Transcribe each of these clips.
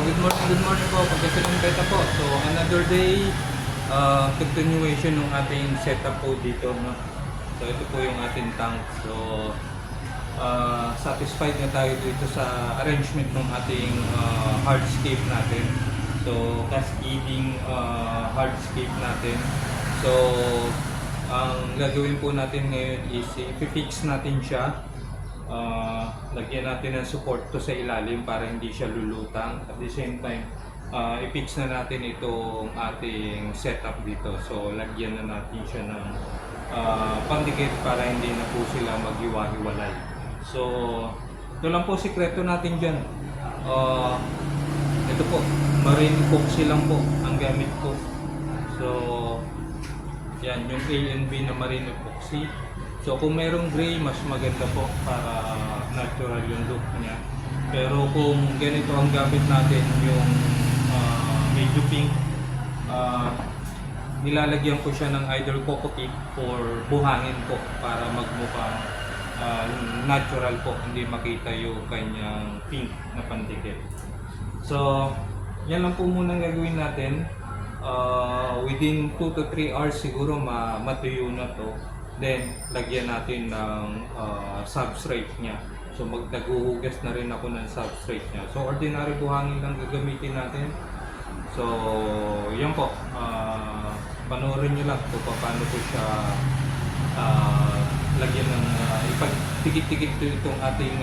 Good morning po. Pagkasalang beta po. So, another day, continuation ng ating setup po dito. No? So, ito po yung ating tank. So, satisfied na tayo dito sa arrangement ng ating hardscape natin. So, cascading hardscape natin. So, ang gagawin po natin ngayon is i-fix natin siya. Lagyan natin ng support to sa ilalim para hindi siya lulutang. At the same time, i-fix na natin itong ating setup dito. So, lagyan na natin siya ng pandikit para hindi na po sila maghiwa-hiwalay. So, ito lang po sikreto natin dyan. Ito po, marine epoxy lang po ang gamit ko. So, yan, yung A and B na marine epoxy. So kung merong gray, mas maganda po para natural yung look niya. Pero kung ganito ang gamit natin, yung medyo pink, nilalagyan ko siya ng either coco peat or buhangin po para magmukhang natural po, hindi makita yung kanyang pink na pandikit. So yan lang po muna ang gagawin natin. Within 2 to 3 hours siguro matuyo na to. Then, lagyan natin ng substrate niya. So, naghuhugas na rin ako ng substrate niya. So, ordinary buhangin lang gagamitin natin. So, yan po. Panoorin nyo lang kung paano ko siya lagyan ng ipagtikit-tikit itong ating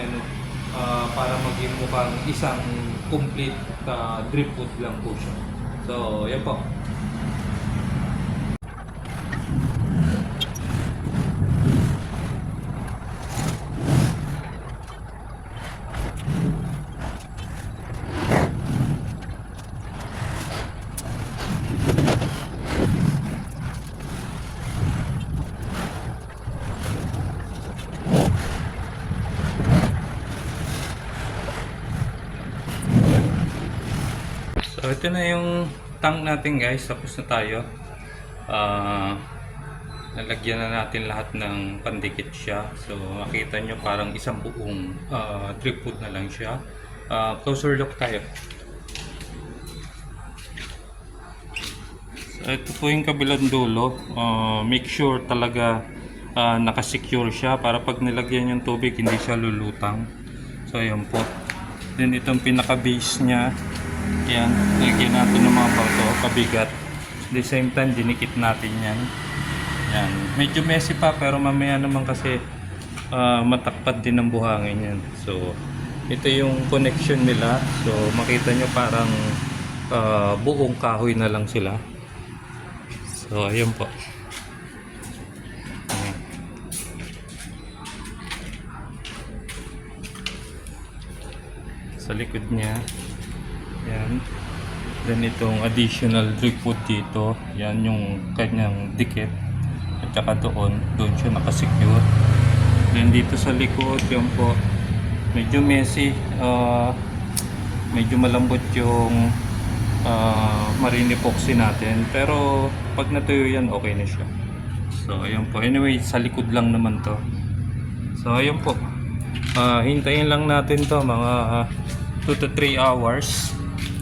para maging mukhang isang complete drip wood lang po siya. So, yan po. So ito na yung tank natin guys, tapos na tayo. Nalagyan na natin lahat ng pandikit siya. So makita nyo parang isang buong drip wood na lang siya. Closer look tayo. So ito po yung kabilang dulo. Make sure talaga nakasecure siya para pag nilagyan yung tubig hindi siya lulutang. So ayan po. Then itong pinaka base nya, yan, lagyan natin ng mga pauto, kabigat. At the same time, dinikit natin yan. Yan. Medyo messy pa, pero mamaya naman kasi matakpat din ng buhangin yan. So, ito yung connection nila. So, makita nyo parang buong kahoy na lang sila. So, ayun po. Sa likod niya. Yan. Then itong additional drip wood dito, yan yung kanyang dikit. At saka doon siya nakasecure. Then dito sa likod, yan po, medyo messy, medyo malambot yung marine epoxy natin. Pero pag natuyo yan, okay na siya. So ayan po, anyway, sa likod lang naman to. So ayan po, hintayin lang natin to mga 2 to 3 hours.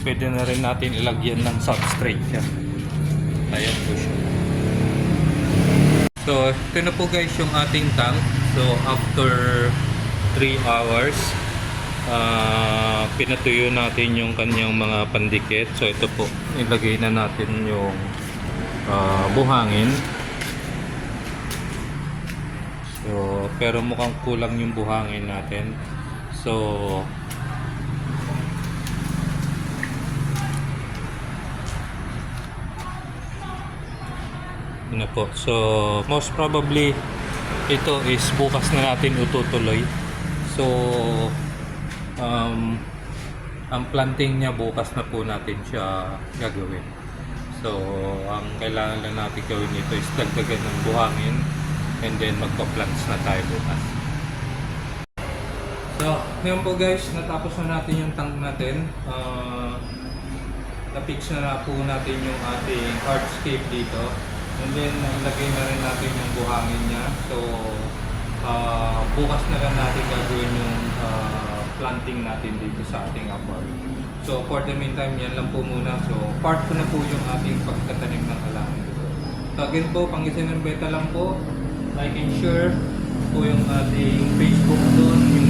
Pwede na rin natin ilagyan ng substrate siya. Ayan po siya. So, ito na po guys yung ating tank. So, after 3 hours, pinatuyo natin yung kanyang mga pandikit. So, ito po, ilagay na natin yung buhangin. So, pero mukhang kulang yung buhangin natin. So, po. So, most probably ito is bukas na natin ututuloy. So, ang planting niya bukas na po natin siya gagawin. So, ang kailangan lang natin gawin ito is dagdagan ng buhangin and then magpa-plants na tayo bukas. So, ngayon po guys, natapos na natin yung tank natin. Na-fix na po natin yung ating hardscape dito. And then, naglagay na rin natin yung buhangin niya. So, bukas na lang natin gagawin yung planting natin dito sa ating apartment. So for the meantime, yan lang po muna. So part ko na po yung ating pagtatanim ng halaman. So again po, Pangasinan Beta lang po. Like and share po yung ating Facebook doon, yung